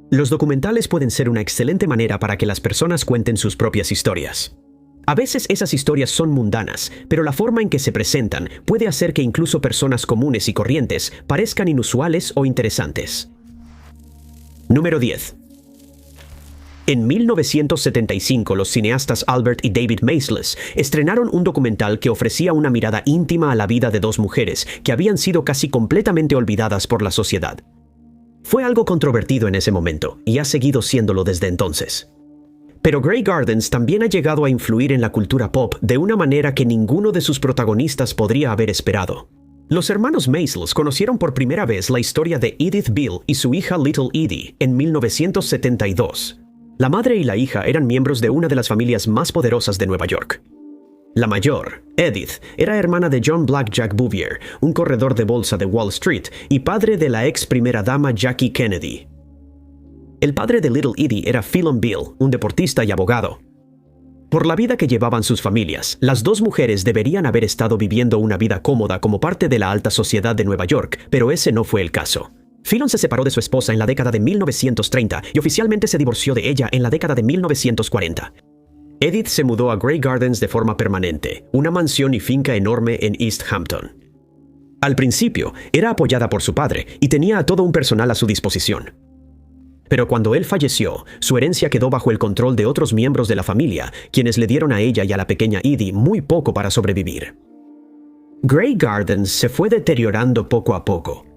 Los documentales pueden ser una excelente manera para que las personas cuenten sus propias historias. A veces esas historias son mundanas, pero la forma en que se presentan puede hacer que incluso personas comunes y corrientes parezcan inusuales o interesantes. Número 10. En 1975, los cineastas Albert y David Maysles estrenaron un documental que ofrecía una mirada íntima a la vida de dos mujeres que habían sido casi completamente olvidadas por la sociedad. Fue algo controvertido en ese momento, y ha seguido siéndolo desde entonces. Pero Grey Gardens también ha llegado a influir en la cultura pop de una manera que ninguno de sus protagonistas podría haber esperado. Los hermanos Maysles conocieron por primera vez la historia de Edith Beale y su hija Little Edie en 1972. La madre y la hija eran miembros de una de las familias más poderosas de Nueva York. La mayor, Edith, era hermana de John Blackjack Bouvier, un corredor de bolsa de Wall Street, y padre de la ex primera dama Jackie Kennedy. El padre de Little Edie era Phelan Beale, un deportista y abogado. Por la vida que llevaban sus familias, las dos mujeres deberían haber estado viviendo una vida cómoda como parte de la alta sociedad de Nueva York, pero ese no fue el caso. Phelan se separó de su esposa en la década de 1930 y oficialmente se divorció de ella en la década de 1940. Edith se mudó a Grey Gardens de forma permanente, una mansión y finca enorme en East Hampton. Al principio, era apoyada por su padre y tenía a todo un personal a su disposición. Pero cuando él falleció, su herencia quedó bajo el control de otros miembros de la familia, quienes le dieron a ella y a la pequeña Edie muy poco para sobrevivir. Grey Gardens se fue deteriorando poco a poco.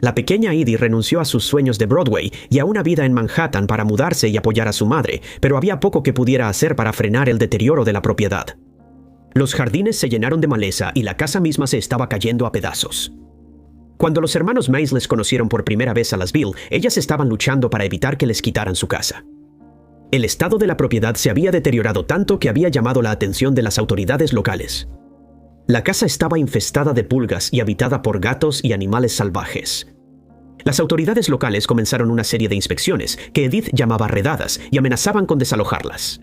La pequeña Edie renunció a sus sueños de Broadway y a una vida en Manhattan para mudarse y apoyar a su madre, pero había poco que pudiera hacer para frenar el deterioro de la propiedad. Los jardines se llenaron de maleza y la casa misma se estaba cayendo a pedazos. Cuando los hermanos Maysles conocieron por primera vez a las Beale, ellas estaban luchando para evitar que les quitaran su casa. El estado de la propiedad se había deteriorado tanto que había llamado la atención de las autoridades locales. La casa estaba infestada de pulgas y habitada por gatos y animales salvajes. Las autoridades locales comenzaron una serie de inspecciones que Edith llamaba redadas y amenazaban con desalojarlas.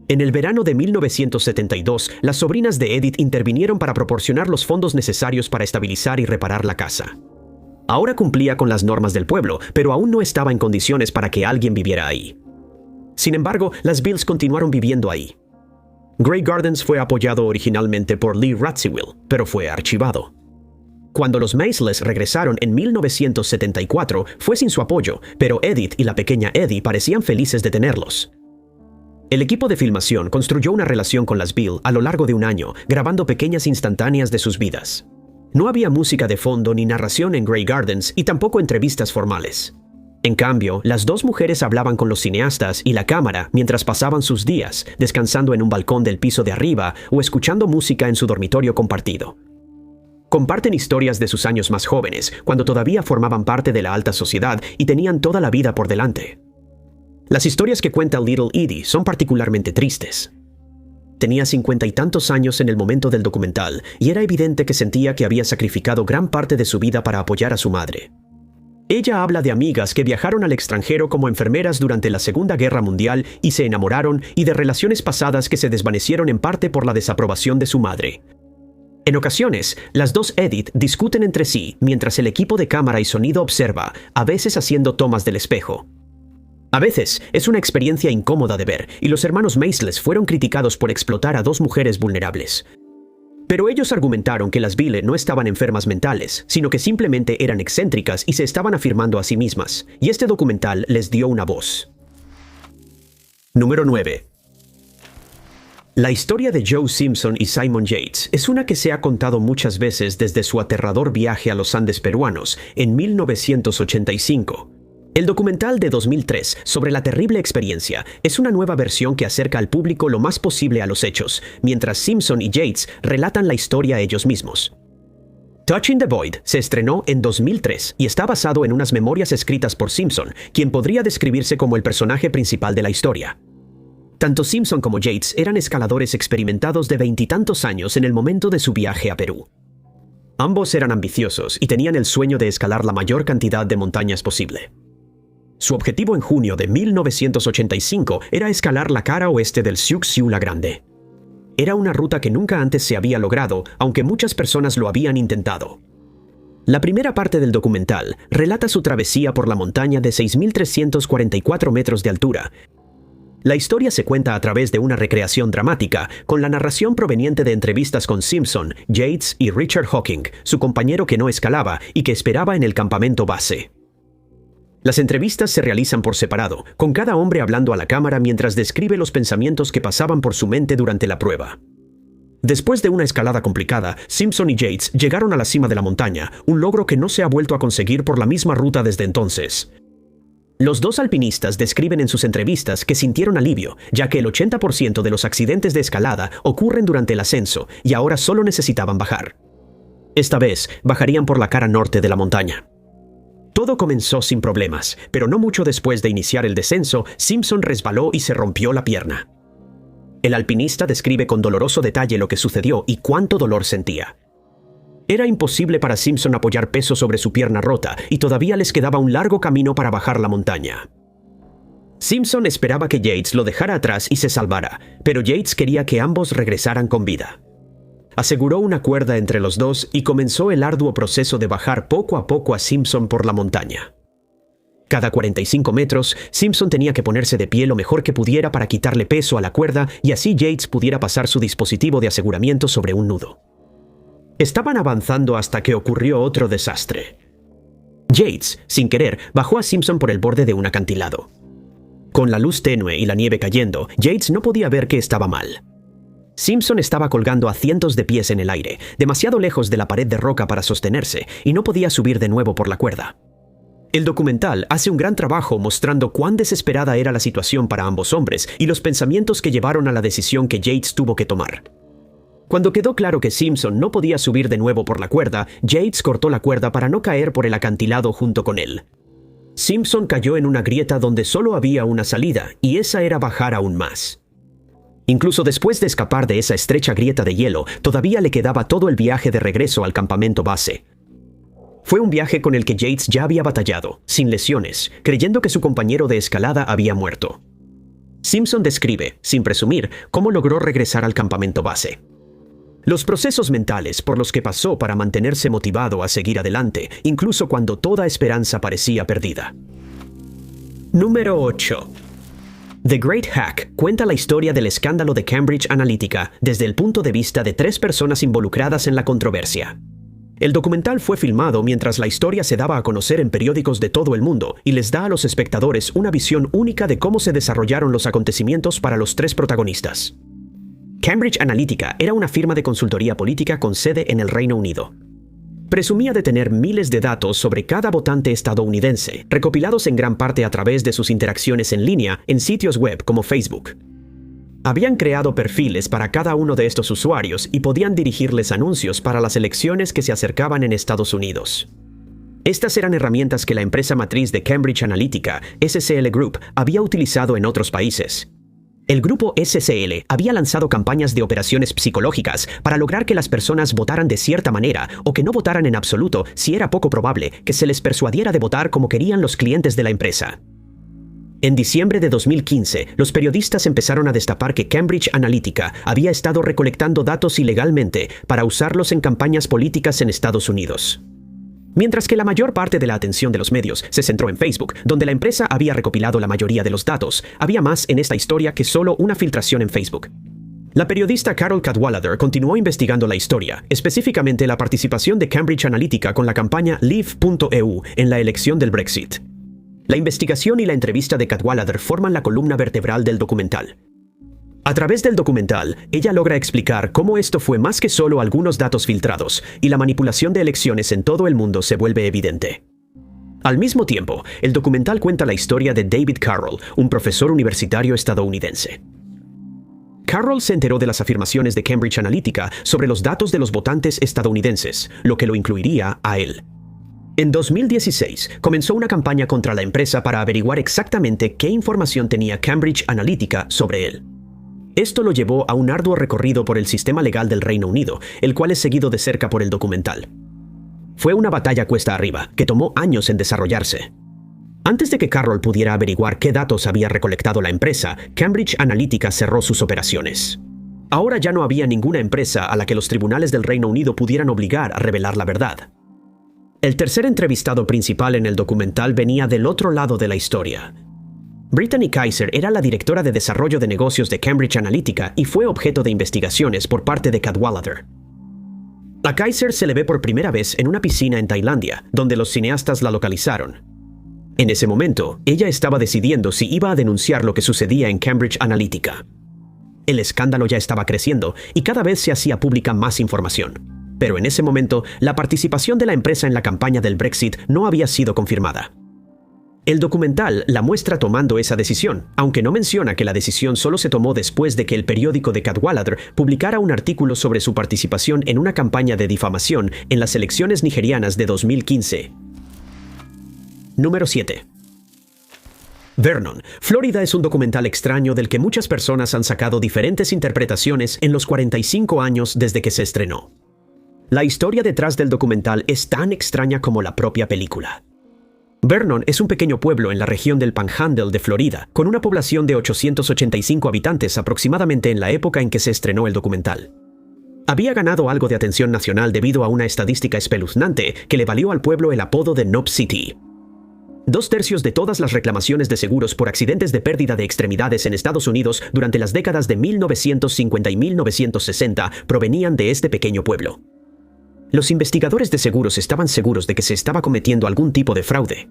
En el verano de 1972, las sobrinas de Edith intervinieron para proporcionar los fondos necesarios para estabilizar y reparar la casa. Ahora cumplía con las normas del pueblo, pero aún no estaba en condiciones para que alguien viviera ahí. Sin embargo, las Beales continuaron viviendo ahí. Grey Gardens fue apoyado originalmente por Lee Radziwill, pero fue archivado. Cuando los Maysles regresaron en 1974, fue sin su apoyo, pero Edith y la pequeña Edie parecían felices de tenerlos. El equipo de filmación construyó una relación con las Beale a lo largo de un año, grabando pequeñas instantáneas de sus vidas. No había música de fondo ni narración en Grey Gardens y tampoco entrevistas formales. En cambio, las dos mujeres hablaban con los cineastas y la cámara mientras pasaban sus días, descansando en un balcón del piso de arriba o escuchando música en su dormitorio compartido. Comparten historias de sus años más jóvenes, cuando todavía formaban parte de la alta sociedad y tenían toda la vida por delante. Las historias que cuenta Little Edie son particularmente tristes. Tenía 50 y tantos años en el momento del documental y era evidente que sentía que había sacrificado gran parte de su vida para apoyar a su madre. Ella habla de amigas que viajaron al extranjero como enfermeras durante la Segunda Guerra Mundial y se enamoraron, y de relaciones pasadas que se desvanecieron en parte por la desaprobación de su madre. En ocasiones, las dos Edith discuten entre sí mientras el equipo de cámara y sonido observa, a veces haciendo tomas del espejo. A veces es una experiencia incómoda de ver, y los hermanos Maysles fueron criticados por explotar a dos mujeres vulnerables. Pero ellos argumentaron que las Beale no estaban enfermas mentales, sino que simplemente eran excéntricas y se estaban afirmando a sí mismas, y este documental les dio una voz. Número 9. La historia de Joe Simpson y Simon Yates es una que se ha contado muchas veces desde su aterrador viaje a los Andes peruanos en 1985. El documental de 2003 sobre la terrible experiencia es una nueva versión que acerca al público lo más posible a los hechos, mientras Simpson y Yates relatan la historia ellos mismos. Touching the Void se estrenó en 2003 y está basado en unas memorias escritas por Simpson, quien podría describirse como el personaje principal de la historia. Tanto Simpson como Yates eran escaladores experimentados de veintitantos años en el momento de su viaje a Perú. Ambos eran ambiciosos y tenían el sueño de escalar la mayor cantidad de montañas posible. Su objetivo en junio de 1985 era escalar la cara oeste del Siuxiu la Grande. Era una ruta que nunca antes se había logrado, aunque muchas personas lo habían intentado. La primera parte del documental relata su travesía por la montaña de 6.344 metros de altura. La historia se cuenta a través de una recreación dramática, con la narración proveniente de entrevistas con Simpson, Yates y Richard Hawking, su compañero que no escalaba y que esperaba en el campamento base. Las entrevistas se realizan por separado, con cada hombre hablando a la cámara mientras describe los pensamientos que pasaban por su mente durante la prueba. Después de una escalada complicada, Simpson y Yates llegaron a la cima de la montaña, un logro que no se ha vuelto a conseguir por la misma ruta desde entonces. Los dos alpinistas describen en sus entrevistas que sintieron alivio, ya que el 80% de los accidentes de escalada ocurren durante el ascenso y ahora solo necesitaban bajar. Esta vez, bajarían por la cara norte de la montaña. Todo comenzó sin problemas, pero no mucho después de iniciar el descenso, Simpson resbaló y se rompió la pierna. El alpinista describe con doloroso detalle lo que sucedió y cuánto dolor sentía. Era imposible para Simpson apoyar peso sobre su pierna rota y todavía les quedaba un largo camino para bajar la montaña. Simpson esperaba que Yates lo dejara atrás y se salvara, pero Yates quería que ambos regresaran con vida. Aseguró una cuerda entre los dos y comenzó el arduo proceso de bajar poco a poco a Simpson por la montaña. Cada 45 metros, Simpson tenía que ponerse de pie lo mejor que pudiera para quitarle peso a la cuerda y así Yates pudiera pasar su dispositivo de aseguramiento sobre un nudo. Estaban avanzando hasta que ocurrió otro desastre. Yates, sin querer, bajó a Simpson por el borde de un acantilado. Con la luz tenue y la nieve cayendo, Yates no podía ver que estaba mal. Simpson estaba colgando a cientos de pies en el aire, demasiado lejos de la pared de roca para sostenerse, y no podía subir de nuevo por la cuerda. El documental hace un gran trabajo mostrando cuán desesperada era la situación para ambos hombres y los pensamientos que llevaron a la decisión que Yates tuvo que tomar. Cuando quedó claro que Simpson no podía subir de nuevo por la cuerda, Yates cortó la cuerda para no caer por el acantilado junto con él. Simpson cayó en una grieta donde solo había una salida, y esa era bajar aún más. Incluso después de escapar de esa estrecha grieta de hielo, todavía le quedaba todo el viaje de regreso al campamento base. Fue un viaje con el que Yates ya había batallado, sin lesiones, creyendo que su compañero de escalada había muerto. Simpson describe, sin presumir, cómo logró regresar al campamento base. Los procesos mentales por los que pasó para mantenerse motivado a seguir adelante, incluso cuando toda esperanza parecía perdida. Número 8. The Great Hack cuenta la historia del escándalo de Cambridge Analytica desde el punto de vista de 3 personas involucradas en la controversia. El documental fue filmado mientras la historia se daba a conocer en periódicos de todo el mundo y les da a los espectadores una visión única de cómo se desarrollaron los acontecimientos para los 3 protagonistas. Cambridge Analytica era una firma de consultoría política con sede en el Reino Unido. Presumía de tener miles de datos sobre cada votante estadounidense, recopilados en gran parte a través de sus interacciones en línea en sitios web como Facebook. Habían creado perfiles para cada uno de estos usuarios y podían dirigirles anuncios para las elecciones que se acercaban en Estados Unidos. Estas eran herramientas que la empresa matriz de Cambridge Analytica, SCL Group, había utilizado en otros países. El grupo SCL había lanzado campañas de operaciones psicológicas para lograr que las personas votaran de cierta manera o que no votaran en absoluto si era poco probable que se les persuadiera de votar como querían los clientes de la empresa. En diciembre de 2015, los periodistas empezaron a destapar que Cambridge Analytica había estado recolectando datos ilegalmente para usarlos en campañas políticas en Estados Unidos. Mientras que la mayor parte de la atención de los medios se centró en Facebook, donde la empresa había recopilado la mayoría de los datos, había más en esta historia que solo una filtración en Facebook. La periodista Carol Cadwalader continuó investigando la historia, específicamente la participación de Cambridge Analytica con la campaña Leave.eu en la elección del Brexit. La investigación y la entrevista de Cadwalader forman la columna vertebral del documental. A través del documental, ella logra explicar cómo esto fue más que solo algunos datos filtrados, y la manipulación de elecciones en todo el mundo se vuelve evidente. Al mismo tiempo, el documental cuenta la historia de David Carroll, un profesor universitario estadounidense. Carroll se enteró de las afirmaciones de Cambridge Analytica sobre los datos de los votantes estadounidenses, lo que lo incluiría a él. En 2016, comenzó una campaña contra la empresa para averiguar exactamente qué información tenía Cambridge Analytica sobre él. Esto lo llevó a un arduo recorrido por el sistema legal del Reino Unido, el cual es seguido de cerca por el documental. Fue una batalla cuesta arriba, que tomó años en desarrollarse. Antes de que Carroll pudiera averiguar qué datos había recolectado la empresa, Cambridge Analytica cerró sus operaciones. Ahora ya no había ninguna empresa a la que los tribunales del Reino Unido pudieran obligar a revelar la verdad. El tercer entrevistado principal en el documental venía del otro lado de la historia. Brittany Kaiser era la directora de desarrollo de negocios de Cambridge Analytica y fue objeto de investigaciones por parte de Cadwallader. A Kaiser se le ve por primera vez en una piscina en Tailandia, donde los cineastas la localizaron. En ese momento, ella estaba decidiendo si iba a denunciar lo que sucedía en Cambridge Analytica. El escándalo ya estaba creciendo y cada vez se hacía pública más información. Pero en ese momento, la participación de la empresa en la campaña del Brexit no había sido confirmada. El documental la muestra tomando esa decisión, aunque no menciona que la decisión solo se tomó después de que el periódico de Cadwallader publicara un artículo sobre su participación en una campaña de difamación en las elecciones nigerianas de 2015. Número 7. Vernon, Florida es un documental extraño del que muchas personas han sacado diferentes interpretaciones en los 45 años desde que se estrenó. La historia detrás del documental es tan extraña como la propia película. Vernon es un pequeño pueblo en la región del Panhandle de Florida, con una población de 885 habitantes aproximadamente en la época en que se estrenó el documental. Había ganado algo de atención nacional debido a una estadística espeluznante que le valió al pueblo el apodo de Knob City. 2/3 de todas las reclamaciones de seguros por accidentes de pérdida de extremidades en Estados Unidos durante las décadas de 1950 y 1960 provenían de este pequeño pueblo. Los investigadores de seguros estaban seguros de que se estaba cometiendo algún tipo de fraude.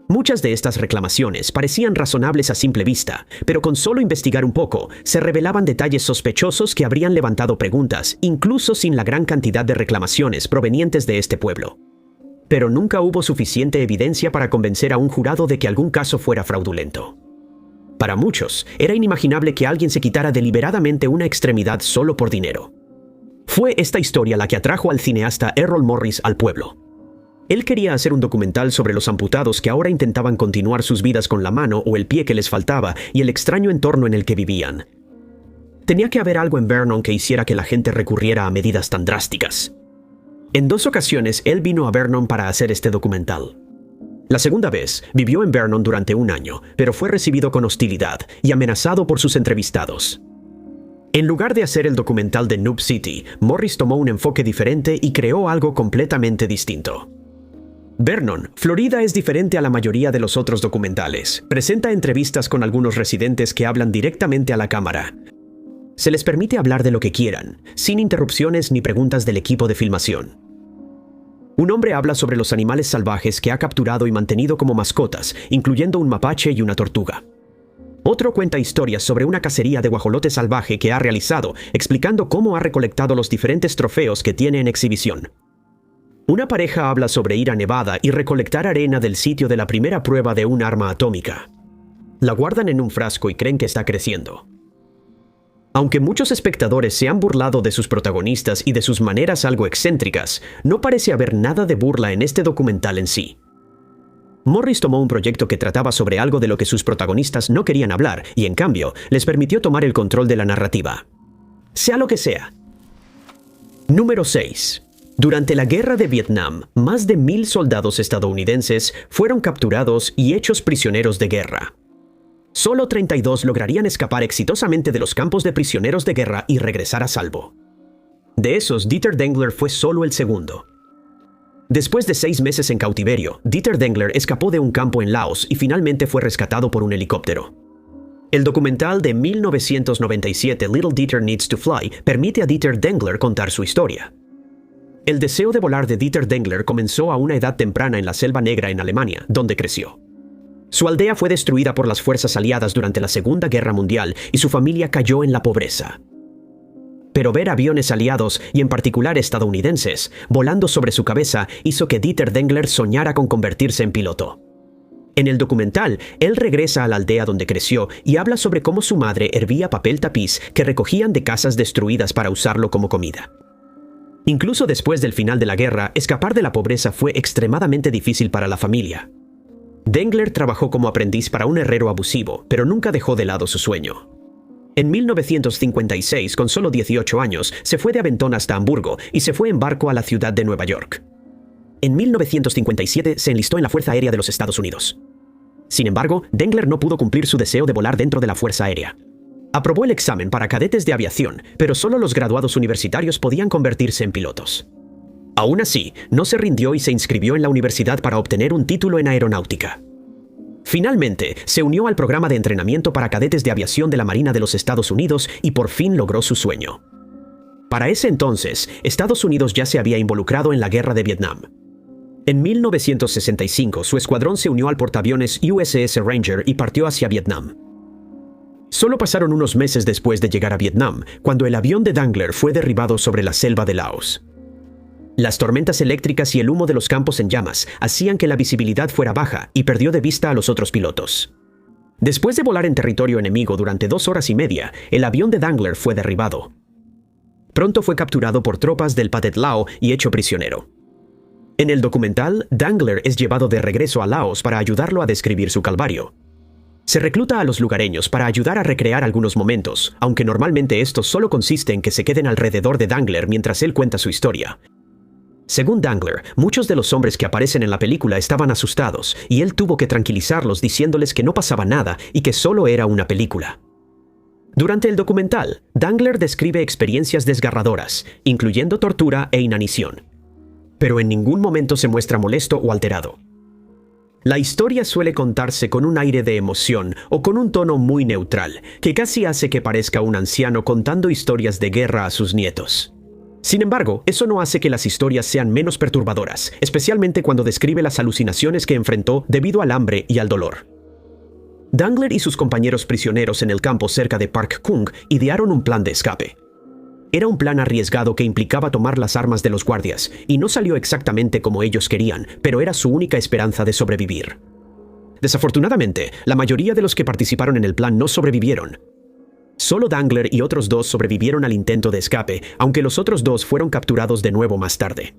Muchas de estas reclamaciones parecían razonables a simple vista, pero con solo investigar un poco, se revelaban detalles sospechosos que habrían levantado preguntas, incluso sin la gran cantidad de reclamaciones provenientes de este pueblo. Pero nunca hubo suficiente evidencia para convencer a un jurado de que algún caso fuera fraudulento. Para muchos, era inimaginable que alguien se quitara deliberadamente una extremidad solo por dinero. Fue esta historia la que atrajo al cineasta Errol Morris al pueblo. Él quería hacer un documental sobre los amputados que ahora intentaban continuar sus vidas con la mano o el pie que les faltaba y el extraño entorno en el que vivían. Tenía que haber algo en Vernon que hiciera que la gente recurriera a medidas tan drásticas. En 2 ocasiones, él vino a Vernon para hacer este documental. La segunda vez, vivió en Vernon durante 1 año, pero fue recibido con hostilidad y amenazado por sus entrevistados. En lugar de hacer el documental de Knob City, Morris tomó un enfoque diferente y creó algo completamente distinto. Vernon, Florida es diferente a la mayoría de los otros documentales. Presenta entrevistas con algunos residentes que hablan directamente a la cámara. Se les permite hablar de lo que quieran, sin interrupciones ni preguntas del equipo de filmación. Un hombre habla sobre los animales salvajes que ha capturado y mantenido como mascotas, incluyendo un mapache y una tortuga. Otro cuenta historias sobre una cacería de guajolote salvaje que ha realizado, explicando cómo ha recolectado los diferentes trofeos que tiene en exhibición. Una pareja habla sobre ir a Nevada y recolectar arena del sitio de la primera prueba de un arma atómica. La guardan en un frasco y creen que está creciendo. Aunque muchos espectadores se han burlado de sus protagonistas y de sus maneras algo excéntricas, no parece haber nada de burla en este documental en sí. Morris tomó un proyecto que trataba sobre algo de lo que sus protagonistas no querían hablar y, en cambio, les permitió tomar el control de la narrativa. Sea lo que sea. Número 6. Durante la Guerra de Vietnam, más de 1000 soldados estadounidenses fueron capturados y hechos prisioneros de guerra. Solo 32 lograrían escapar exitosamente de los campos de prisioneros de guerra y regresar a salvo. De esos, Dieter Dengler fue solo el segundo. Después de 6 meses en cautiverio, Dieter Dengler escapó de un campo en Laos y finalmente fue rescatado por un helicóptero. El documental de 1997 Little Dieter Needs to Fly permite a Dieter Dengler contar su historia. El deseo de volar de Dieter Dengler comenzó a una edad temprana en la Selva Negra en Alemania, donde creció. Su aldea fue destruida por las fuerzas aliadas durante la Segunda Guerra Mundial y su familia cayó en la pobreza. Pero ver aviones aliados, y en particular estadounidenses, volando sobre su cabeza hizo que Dieter Dengler soñara con convertirse en piloto. En el documental, él regresa a la aldea donde creció y habla sobre cómo su madre hervía papel tapiz que recogían de casas destruidas para usarlo como comida. Incluso después del final de la guerra, escapar de la pobreza fue extremadamente difícil para la familia. Dengler trabajó como aprendiz para un herrero abusivo, pero nunca dejó de lado su sueño. En 1956, con solo 18 años, se fue de Aventón hasta Hamburgo y se fue en barco a la ciudad de Nueva York. En 1957 se enlistó en la Fuerza Aérea de los Estados Unidos. Sin embargo, Dengler no pudo cumplir su deseo de volar dentro de la Fuerza Aérea. Aprobó el examen para cadetes de aviación, pero solo los graduados universitarios podían convertirse en pilotos. Aún así, no se rindió y se inscribió en la universidad para obtener un título en aeronáutica. Finalmente, se unió al programa de entrenamiento para cadetes de aviación de la Marina de los Estados Unidos y por fin logró su sueño. Para ese entonces, Estados Unidos ya se había involucrado en la guerra de Vietnam. En 1965, su escuadrón se unió al portaaviones USS Ranger y partió hacia Vietnam. Solo pasaron unos meses después de llegar a Vietnam, cuando el avión de Dangler fue derribado sobre la selva de Laos. Las tormentas eléctricas y el humo de los campos en llamas hacían que la visibilidad fuera baja y perdió de vista a los otros pilotos. Después de volar en territorio enemigo durante 2 horas y media, el avión de Dangler fue derribado. Pronto fue capturado por tropas del Pathet Lao y hecho prisionero. En el documental, Dangler es llevado de regreso a Laos para ayudarlo a describir su calvario. Se recluta a los lugareños para ayudar a recrear algunos momentos, aunque normalmente esto solo consiste en que se queden alrededor de Dangler mientras él cuenta su historia. Según Dangler, muchos de los hombres que aparecen en la película estaban asustados y él tuvo que tranquilizarlos diciéndoles que no pasaba nada y que solo era una película. Durante el documental, Dangler describe experiencias desgarradoras, incluyendo tortura e inanición. Pero en ningún momento se muestra molesto o alterado. La historia suele contarse con un aire de emoción o con un tono muy neutral, que casi hace que parezca un anciano contando historias de guerra a sus nietos. Sin embargo, eso no hace que las historias sean menos perturbadoras, especialmente cuando describe las alucinaciones que enfrentó debido al hambre y al dolor. Dangler y sus compañeros prisioneros en el campo cerca de Park Kung idearon un plan de escape. Era un plan arriesgado que implicaba tomar las armas de los guardias, y no salió exactamente como ellos querían, pero era su única esperanza de sobrevivir. Desafortunadamente, la mayoría de los que participaron en el plan no sobrevivieron. Solo Dangler y otros 2 sobrevivieron al intento de escape, aunque los otros 2 fueron capturados de nuevo más tarde.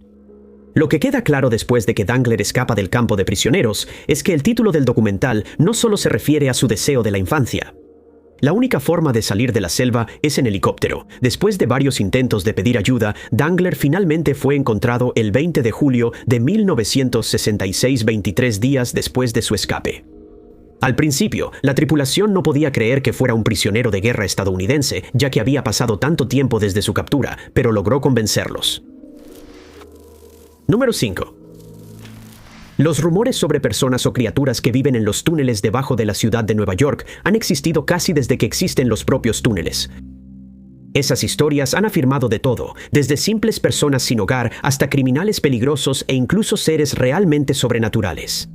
Lo que queda claro después de que Dangler escapa del campo de prisioneros es que el título del documental no solo se refiere a su deseo de la infancia. La única forma de salir de la selva es en helicóptero. Después de varios intentos de pedir ayuda, Dangler finalmente fue encontrado el 20 de julio de 1966, 23 días después de su escape. Al principio, la tripulación no podía creer que fuera un prisionero de guerra estadounidense, ya que había pasado tanto tiempo desde su captura, pero logró convencerlos. Número 5. Los rumores sobre personas o criaturas que viven en los túneles debajo de la ciudad de Nueva York han existido casi desde que existen los propios túneles. Esas historias han afirmado de todo, desde simples personas sin hogar hasta criminales peligrosos e incluso seres realmente sobrenaturales.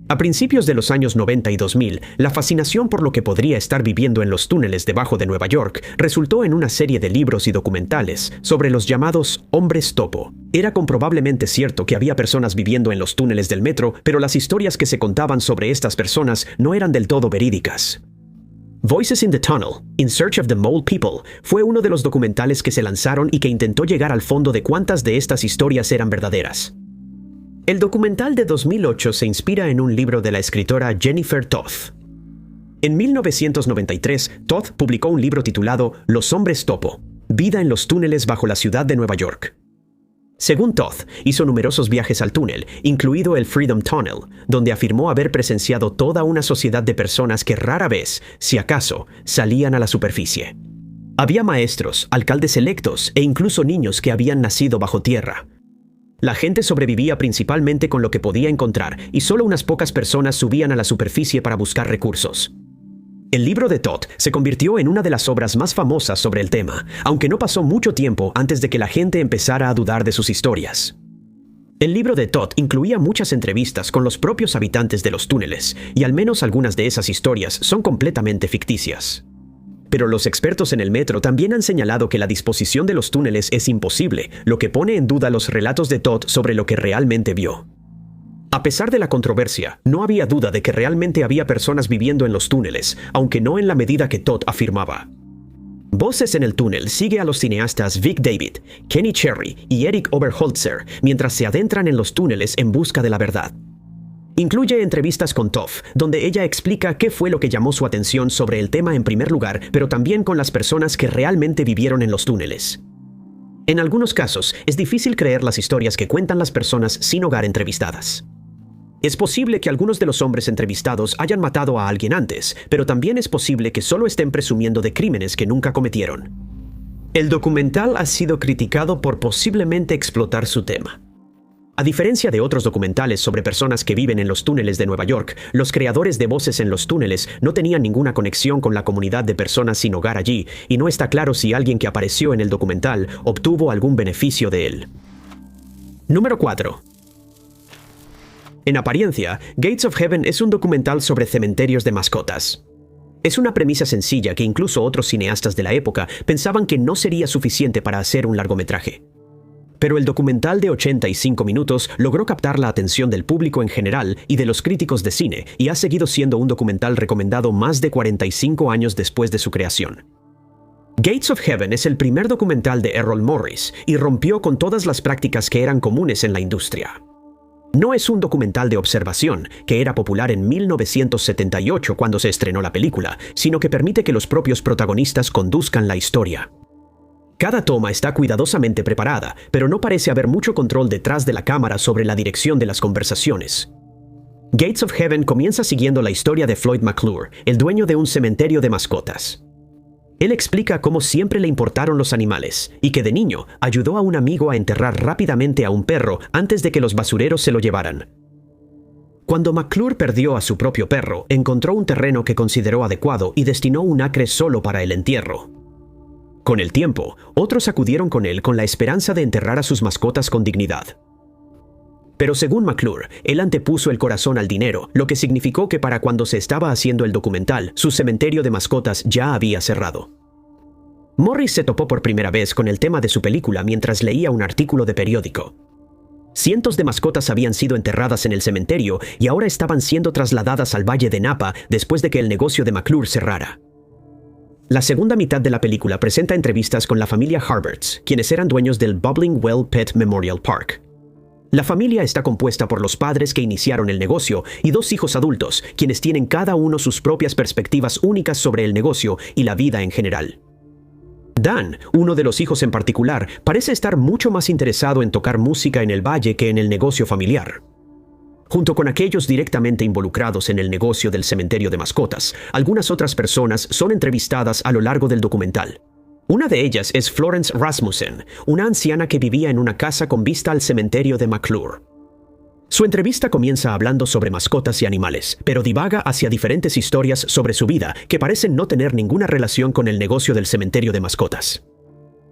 A principios de los años 90 y 2000, la fascinación por lo que podría estar viviendo en los túneles debajo de Nueva York resultó en una serie de libros y documentales sobre los llamados hombres topo. Era comprobablemente cierto que había personas viviendo en los túneles del metro, pero las historias que se contaban sobre estas personas no eran del todo verídicas. Voices in the Tunnel, In Search of the Mole People, fue uno de los documentales que se lanzaron y que intentó llegar al fondo de cuántas de estas historias eran verdaderas. El documental de 2008 se inspira en un libro de la escritora Jennifer Toth. En 1993, Toth publicó un libro titulado Los hombres topo, vida en los túneles bajo la ciudad de Nueva York. Según Toth, hizo numerosos viajes al túnel, incluido el Freedom Tunnel, donde afirmó haber presenciado toda una sociedad de personas que rara vez, si acaso, salían a la superficie. Había maestros, alcaldes electos e incluso niños que habían nacido bajo tierra. La gente sobrevivía principalmente con lo que podía encontrar y solo unas pocas personas subían a la superficie para buscar recursos. El libro de Toth se convirtió en una de las obras más famosas sobre el tema, aunque no pasó mucho tiempo antes de que la gente empezara a dudar de sus historias. El libro de Toth incluía muchas entrevistas con los propios habitantes de los túneles, y al menos algunas de esas historias son completamente ficticias. Pero los expertos en el metro también han señalado que la disposición de los túneles es imposible, lo que pone en duda los relatos de Toth sobre lo que realmente vio. A pesar de la controversia, no había duda de que realmente había personas viviendo en los túneles, aunque no en la medida que Toth afirmaba. Voces en el túnel sigue a los cineastas Vic David, Kenny Cherry y Eric Oberholzer mientras se adentran en los túneles en busca de la verdad. Incluye entrevistas con Toth, donde ella explica qué fue lo que llamó su atención sobre el tema en primer lugar, pero también con las personas que realmente vivieron en los túneles. En algunos casos, es difícil creer las historias que cuentan las personas sin hogar entrevistadas. Es posible que algunos de los hombres entrevistados hayan matado a alguien antes, pero también es posible que solo estén presumiendo de crímenes que nunca cometieron. El documental ha sido criticado por posiblemente explotar su tema. A diferencia de otros documentales sobre personas que viven en los túneles de Nueva York, los creadores de voces en los túneles no tenían ninguna conexión con la comunidad de personas sin hogar allí, y no está claro si alguien que apareció en el documental obtuvo algún beneficio de él. Número 4. En apariencia, Gates of Heaven es un documental sobre cementerios de mascotas. Es una premisa sencilla que incluso otros cineastas de la época pensaban que no sería suficiente para hacer un largometraje. Pero el documental de 85 minutos logró captar la atención del público en general y de los críticos de cine, y ha seguido siendo un documental recomendado más de 45 años después de su creación. Gates of Heaven es el primer documental de Errol Morris y rompió con todas las prácticas que eran comunes en la industria. No es un documental de observación, que era popular en 1978 cuando se estrenó la película, sino que permite que los propios protagonistas conduzcan la historia. Cada toma está cuidadosamente preparada, pero no parece haber mucho control detrás de la cámara sobre la dirección de las conversaciones. Gates of Heaven comienza siguiendo la historia de Floyd McClure, el dueño de un cementerio de mascotas. Él explica cómo siempre le importaron los animales, y que de niño ayudó a un amigo a enterrar rápidamente a un perro antes de que los basureros se lo llevaran. Cuando McClure perdió a su propio perro, encontró un terreno que consideró adecuado y destinó un acre solo para el entierro. Con el tiempo, otros acudieron con él con la esperanza de enterrar a sus mascotas con dignidad. Pero según McClure, él antepuso el corazón al dinero, lo que significó que para cuando se estaba haciendo el documental, su cementerio de mascotas ya había cerrado. Morris se topó por primera vez con el tema de su película mientras leía un artículo de periódico. Cientos de mascotas habían sido enterradas en el cementerio y ahora estaban siendo trasladadas al Valle de Napa después de que el negocio de McClure cerrara. La segunda mitad de la película presenta entrevistas con la familia Harberts, quienes eran dueños del Bubbling Well Pet Memorial Park. La familia está compuesta por los padres que iniciaron el negocio y dos hijos adultos, quienes tienen cada uno sus propias perspectivas únicas sobre el negocio y la vida en general. Dan, uno de los hijos en particular, parece estar mucho más interesado en tocar música en el valle que en el negocio familiar. Junto con aquellos directamente involucrados en el negocio del cementerio de mascotas, algunas otras personas son entrevistadas a lo largo del documental. Una de ellas es Florence Rasmussen, una anciana que vivía en una casa con vista al cementerio de McClure. Su entrevista comienza hablando sobre mascotas y animales, pero divaga hacia diferentes historias sobre su vida que parecen no tener ninguna relación con el negocio del cementerio de mascotas.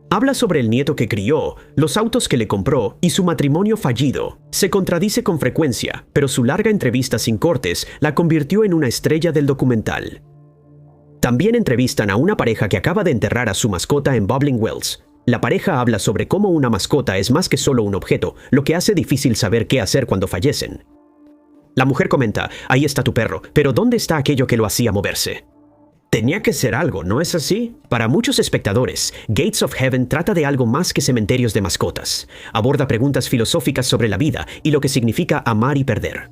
Habla sobre el nieto que crió, los autos que le compró y su matrimonio fallido. Se contradice con frecuencia, pero su larga entrevista sin cortes la convirtió en una estrella del documental. También entrevistan a una pareja que acaba de enterrar a su mascota en Bubbling Wells. La pareja habla sobre cómo una mascota es más que solo un objeto, lo que hace difícil saber qué hacer cuando fallecen. La mujer comenta, ahí está tu perro, pero ¿dónde está aquello que lo hacía moverse? Tenía que ser algo, ¿no es así? Para muchos espectadores, Gates of Heaven trata de algo más que cementerios de mascotas. Aborda preguntas filosóficas sobre la vida y lo que significa amar y perder,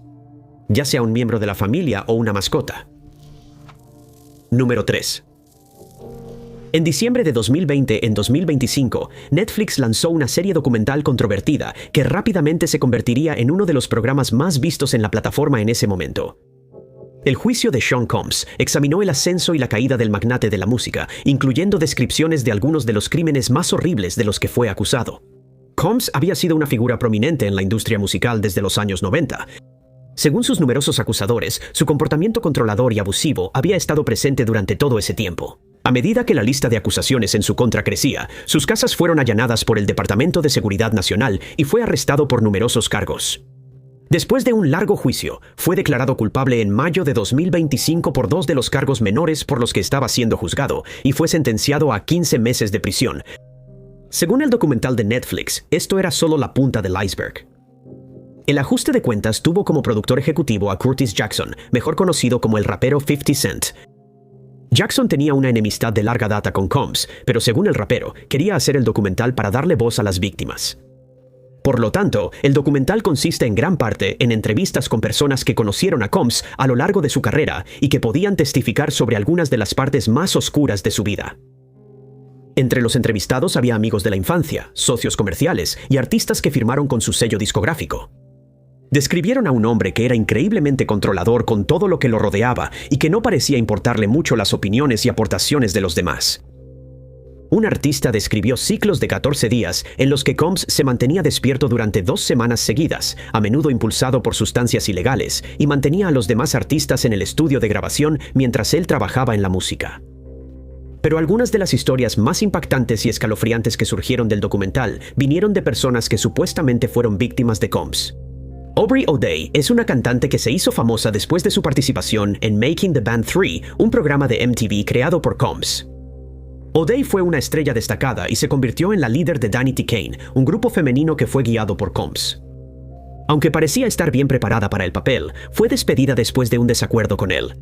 ya sea un miembro de la familia o una mascota. Número 3. En diciembre de 2020 en 2025, Netflix lanzó una serie documental controvertida que rápidamente se convertiría en uno de los programas más vistos en la plataforma en ese momento. El juicio de Sean Combs examinó el ascenso y la caída del magnate de la música, incluyendo descripciones de algunos de los crímenes más horribles de los que fue acusado. Combs había sido una figura prominente en la industria musical desde los años 90. Según sus numerosos acusadores, su comportamiento controlador y abusivo había estado presente durante todo ese tiempo. A medida que la lista de acusaciones en su contra crecía, sus casas fueron allanadas por el Departamento de Seguridad Nacional y fue arrestado por numerosos cargos. Después de un largo juicio, fue declarado culpable en mayo de 2025 por 2 de los cargos menores por los que estaba siendo juzgado y fue sentenciado a 15 meses de prisión. Según el documental de Netflix, esto era solo la punta del iceberg. El ajuste de cuentas tuvo como productor ejecutivo a Curtis Jackson, mejor conocido como el rapero 50 Cent. Jackson tenía una enemistad de larga data con Combs, pero según el rapero, quería hacer el documental para darle voz a las víctimas. Por lo tanto, el documental consiste en gran parte en entrevistas con personas que conocieron a Combs a lo largo de su carrera y que podían testificar sobre algunas de las partes más oscuras de su vida. Entre los entrevistados había amigos de la infancia, socios comerciales y artistas que firmaron con su sello discográfico. Describieron a un hombre que era increíblemente controlador con todo lo que lo rodeaba y que no parecía importarle mucho las opiniones y aportaciones de los demás. Un artista describió ciclos de 14 días en los que Combs se mantenía despierto durante 2 semanas seguidas, a menudo impulsado por sustancias ilegales, y mantenía a los demás artistas en el estudio de grabación mientras él trabajaba en la música. Pero algunas de las historias más impactantes y escalofriantes que surgieron del documental vinieron de personas que supuestamente fueron víctimas de Combs. Aubrey O'Day es una cantante que se hizo famosa después de su participación en Making the Band 3, un programa de MTV creado por Combs. O'Day fue una estrella destacada y se convirtió en la líder de Danity Kane, un grupo femenino que fue guiado por Combs. Aunque parecía estar bien preparada para el papel, fue despedida después de un desacuerdo con él.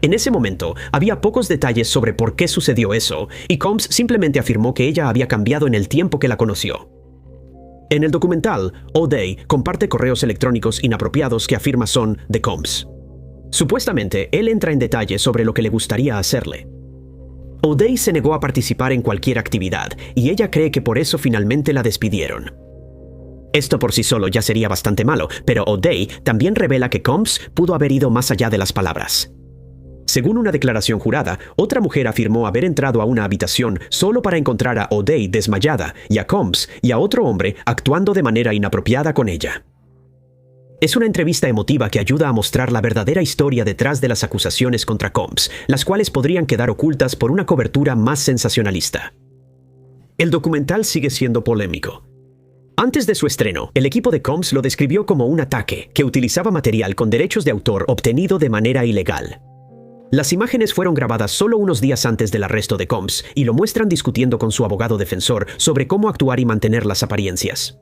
En ese momento, había pocos detalles sobre por qué sucedió eso, y Combs simplemente afirmó que ella había cambiado en el tiempo que la conoció. En el documental, O'Day comparte correos electrónicos inapropiados que afirma son de Combs. Supuestamente, él entra en detalles sobre lo que le gustaría hacerle. O'Day se negó a participar en cualquier actividad, y ella cree que por eso finalmente la despidieron. Esto por sí solo ya sería bastante malo, pero O'Day también revela que Combs pudo haber ido más allá de las palabras. Según una declaración jurada, otra mujer afirmó haber entrado a una habitación solo para encontrar a O'Day desmayada y a Combs y a otro hombre actuando de manera inapropiada con ella. Es una entrevista emotiva que ayuda a mostrar la verdadera historia detrás de las acusaciones contra Combs, las cuales podrían quedar ocultas por una cobertura más sensacionalista. El documental sigue siendo polémico. Antes de su estreno, el equipo de Combs lo describió como un ataque que utilizaba material con derechos de autor obtenido de manera ilegal. Las imágenes fueron grabadas solo unos días antes del arresto de Combs y lo muestran discutiendo con su abogado defensor sobre cómo actuar y mantener las apariencias.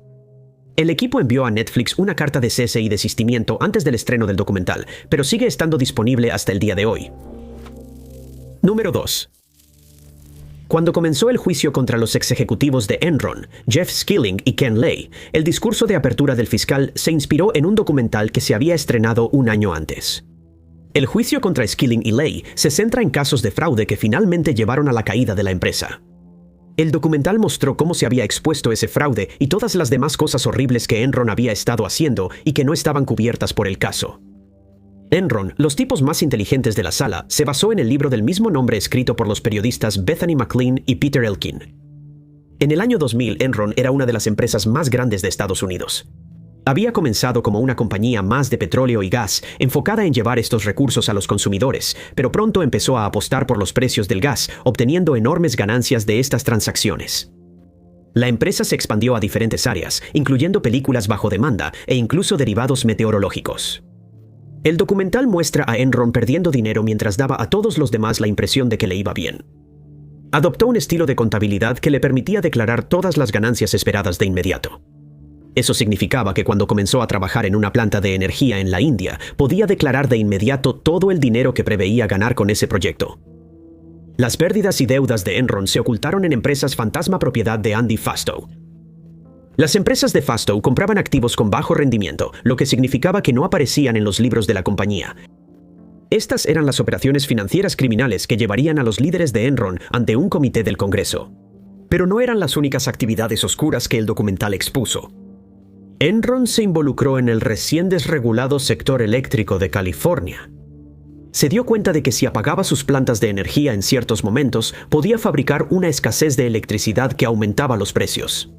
El equipo envió a Netflix una carta de cese y desistimiento antes del estreno del documental, pero sigue estando disponible hasta el día de hoy. Número 2. Cuando comenzó el juicio contra los ex ejecutivos de Enron, Jeff Skilling y Ken Lay, el discurso de apertura del fiscal se inspiró en un documental que se había estrenado un año antes. El juicio contra Skilling y Lay se centra en casos de fraude que finalmente llevaron a la caída de la empresa. El documental mostró cómo se había expuesto ese fraude y todas las demás cosas horribles que Enron había estado haciendo y que no estaban cubiertas por el caso. Enron, los tipos más inteligentes de la sala, se basó en el libro del mismo nombre escrito por los periodistas Bethany McLean y Peter Elkin. En el año 2000, Enron era una de las empresas más grandes de Estados Unidos. Había comenzado como una compañía más de petróleo y gas, enfocada en llevar estos recursos a los consumidores, pero pronto empezó a apostar por los precios del gas, obteniendo enormes ganancias de estas transacciones. La empresa se expandió a diferentes áreas, incluyendo películas bajo demanda e incluso derivados meteorológicos. El documental muestra a Enron perdiendo dinero mientras daba a todos los demás la impresión de que le iba bien. Adoptó un estilo de contabilidad que le permitía declarar todas las ganancias esperadas de inmediato. Eso significaba que cuando comenzó a trabajar en una planta de energía en la India, podía declarar de inmediato todo el dinero que preveía ganar con ese proyecto. Las pérdidas y deudas de Enron se ocultaron en empresas fantasma propiedad de Andy Fastow. Las empresas de Fastow compraban activos con bajo rendimiento, lo que significaba que no aparecían en los libros de la compañía. Estas eran las operaciones financieras criminales que llevarían a los líderes de Enron ante un comité del Congreso. Pero no eran las únicas actividades oscuras que el documental expuso. Enron se involucró en el recién desregulado sector eléctrico de California. Se dio cuenta de que si apagaba sus plantas de energía en ciertos momentos, podía fabricar una escasez de electricidad que aumentaba los precios.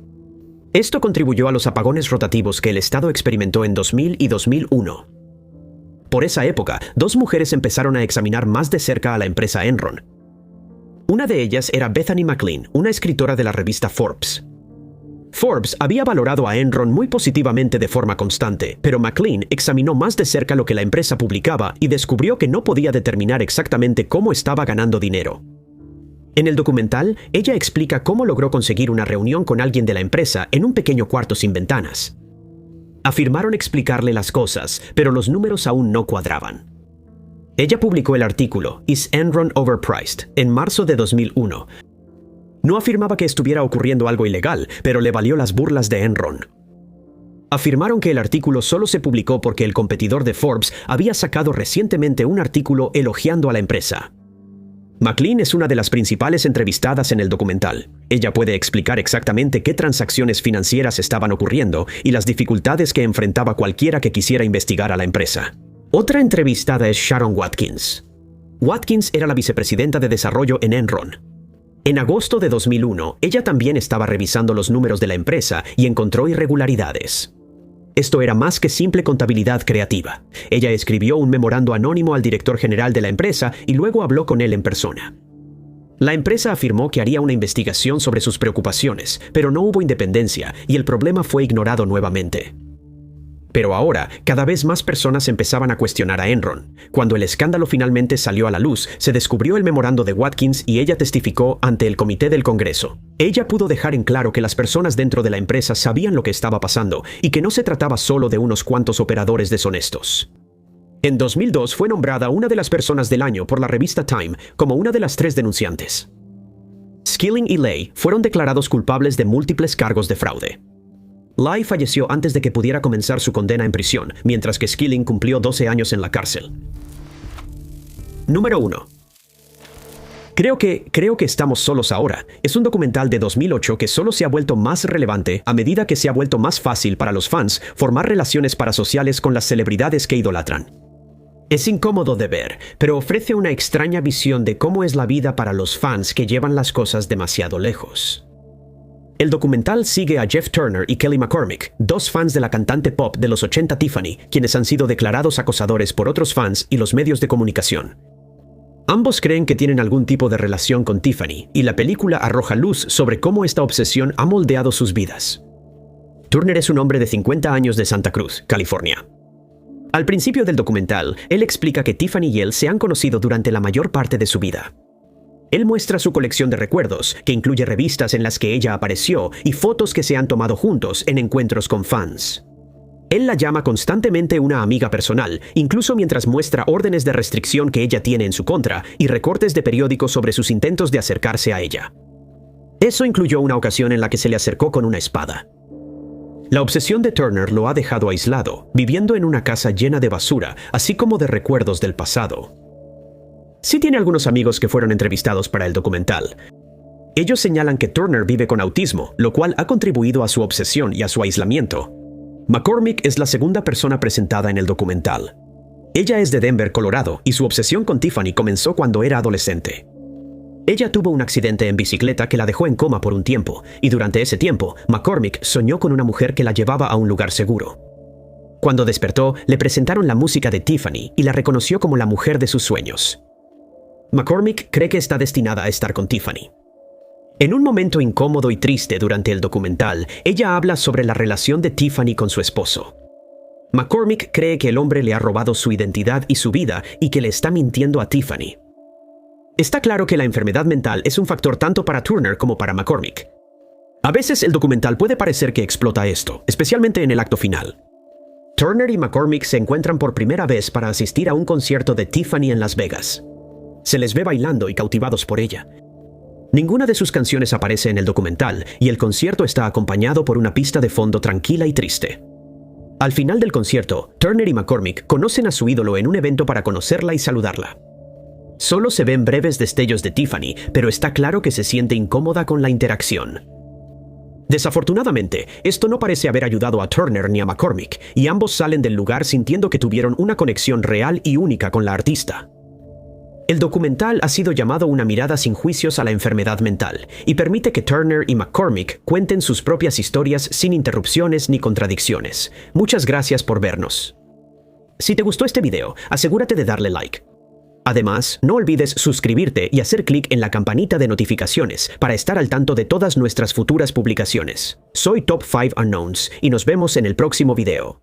Esto contribuyó a los apagones rotativos que el Estado experimentó en 2000 y 2001. Por esa época, 2 mujeres empezaron a examinar más de cerca a la empresa Enron. Una de ellas era Bethany McLean, una escritora de la revista Forbes. Forbes había valorado a Enron muy positivamente de forma constante, pero McLean examinó más de cerca lo que la empresa publicaba y descubrió que no podía determinar exactamente cómo estaba ganando dinero. En el documental, ella explica cómo logró conseguir una reunión con alguien de la empresa en un pequeño cuarto sin ventanas. Afirmaron explicarle las cosas, pero los números aún no cuadraban. Ella publicó el artículo "Is Enron Overpriced?" en marzo de 2001. No afirmaba que estuviera ocurriendo algo ilegal, pero le valió las burlas de Enron. Afirmaron que el artículo solo se publicó porque el competidor de Forbes había sacado recientemente un artículo elogiando a la empresa. McLean es una de las principales entrevistadas en el documental. Ella puede explicar exactamente qué transacciones financieras estaban ocurriendo y las dificultades que enfrentaba cualquiera que quisiera investigar a la empresa. Otra entrevistada es Sharon Watkins. Watkins era la vicepresidenta de desarrollo en Enron. En agosto de 2001, ella también estaba revisando los números de la empresa y encontró irregularidades. Esto era más que simple contabilidad creativa. Ella escribió un memorando anónimo al director general de la empresa y luego habló con él en persona. La empresa afirmó que haría una investigación sobre sus preocupaciones, pero no hubo independencia y el problema fue ignorado nuevamente. Pero ahora, cada vez más personas empezaban a cuestionar a Enron. Cuando el escándalo finalmente salió a la luz, se descubrió el memorando de Watkins y ella testificó ante el comité del Congreso. Ella pudo dejar en claro que las personas dentro de la empresa sabían lo que estaba pasando y que no se trataba solo de unos cuantos operadores deshonestos. En 2002 fue nombrada una de las personas del año por la revista Time como una de las 3 denunciantes. Skilling y Lay fueron declarados culpables de múltiples cargos de fraude. Lay falleció antes de que pudiera comenzar su condena en prisión, mientras que Skilling cumplió 12 años en la cárcel. Número 1. Creo que estamos solos ahora. Es un documental de 2008 que solo se ha vuelto más relevante a medida que se ha vuelto más fácil para los fans formar relaciones parasociales con las celebridades que idolatran. Es incómodo de ver, pero ofrece una extraña visión de cómo es la vida para los fans que llevan las cosas demasiado lejos. El documental sigue a Jeff Turner y Kelly McCormick, 2 fans de la cantante pop de los 80 Tiffany, quienes han sido declarados acosadores por otros fans y los medios de comunicación. Ambos creen que tienen algún tipo de relación con Tiffany, y la película arroja luz sobre cómo esta obsesión ha moldeado sus vidas. Turner es un hombre de 50 años de Santa Cruz, California. Al principio del documental, él explica que Tiffany y él se han conocido durante la mayor parte de su vida. Él muestra su colección de recuerdos, que incluye revistas en las que ella apareció y fotos que se han tomado juntos en encuentros con fans. Él la llama constantemente una amiga personal, incluso mientras muestra órdenes de restricción que ella tiene en su contra y recortes de periódicos sobre sus intentos de acercarse a ella. Eso incluyó una ocasión en la que se le acercó con una espada. La obsesión de Turner lo ha dejado aislado, viviendo en una casa llena de basura, así como de recuerdos del pasado. Sí tiene algunos amigos que fueron entrevistados para el documental. Ellos señalan que Turner vive con autismo, lo cual ha contribuido a su obsesión y a su aislamiento. McCormick es la segunda persona presentada en el documental. Ella es de Denver, Colorado, y su obsesión con Tiffany comenzó cuando era adolescente. Ella tuvo un accidente en bicicleta que la dejó en coma por un tiempo, y durante ese tiempo, McCormick soñó con una mujer que la llevaba a un lugar seguro. Cuando despertó, le presentaron la música de Tiffany y la reconoció como la mujer de sus sueños. McCormick cree que está destinada a estar con Tiffany. En un momento incómodo y triste durante el documental, ella habla sobre la relación de Tiffany con su esposo. McCormick cree que el hombre le ha robado su identidad y su vida y que le está mintiendo a Tiffany. Está claro que la enfermedad mental es un factor tanto para Turner como para McCormick. A veces el documental puede parecer que explota esto, especialmente en el acto final. Turner y McCormick se encuentran por primera vez para asistir a un concierto de Tiffany en Las Vegas. Se les ve bailando y cautivados por ella. Ninguna de sus canciones aparece en el documental y el concierto está acompañado por una pista de fondo tranquila y triste. Al final del concierto, Turner y McCormick conocen a su ídolo en un evento para conocerla y saludarla. Solo se ven breves destellos de Tiffany, pero está claro que se siente incómoda con la interacción. Desafortunadamente, esto no parece haber ayudado a Turner ni a McCormick, y ambos salen del lugar sintiendo que tuvieron una conexión real y única con la artista. El documental ha sido llamado una mirada sin juicios a la enfermedad mental y permite que Turner y McCormick cuenten sus propias historias sin interrupciones ni contradicciones. Muchas gracias por vernos. Si te gustó este video, asegúrate de darle like. Además, no olvides suscribirte y hacer clic en la campanita de notificaciones para estar al tanto de todas nuestras futuras publicaciones. Soy Top 5 Unknowns y nos vemos en el próximo video.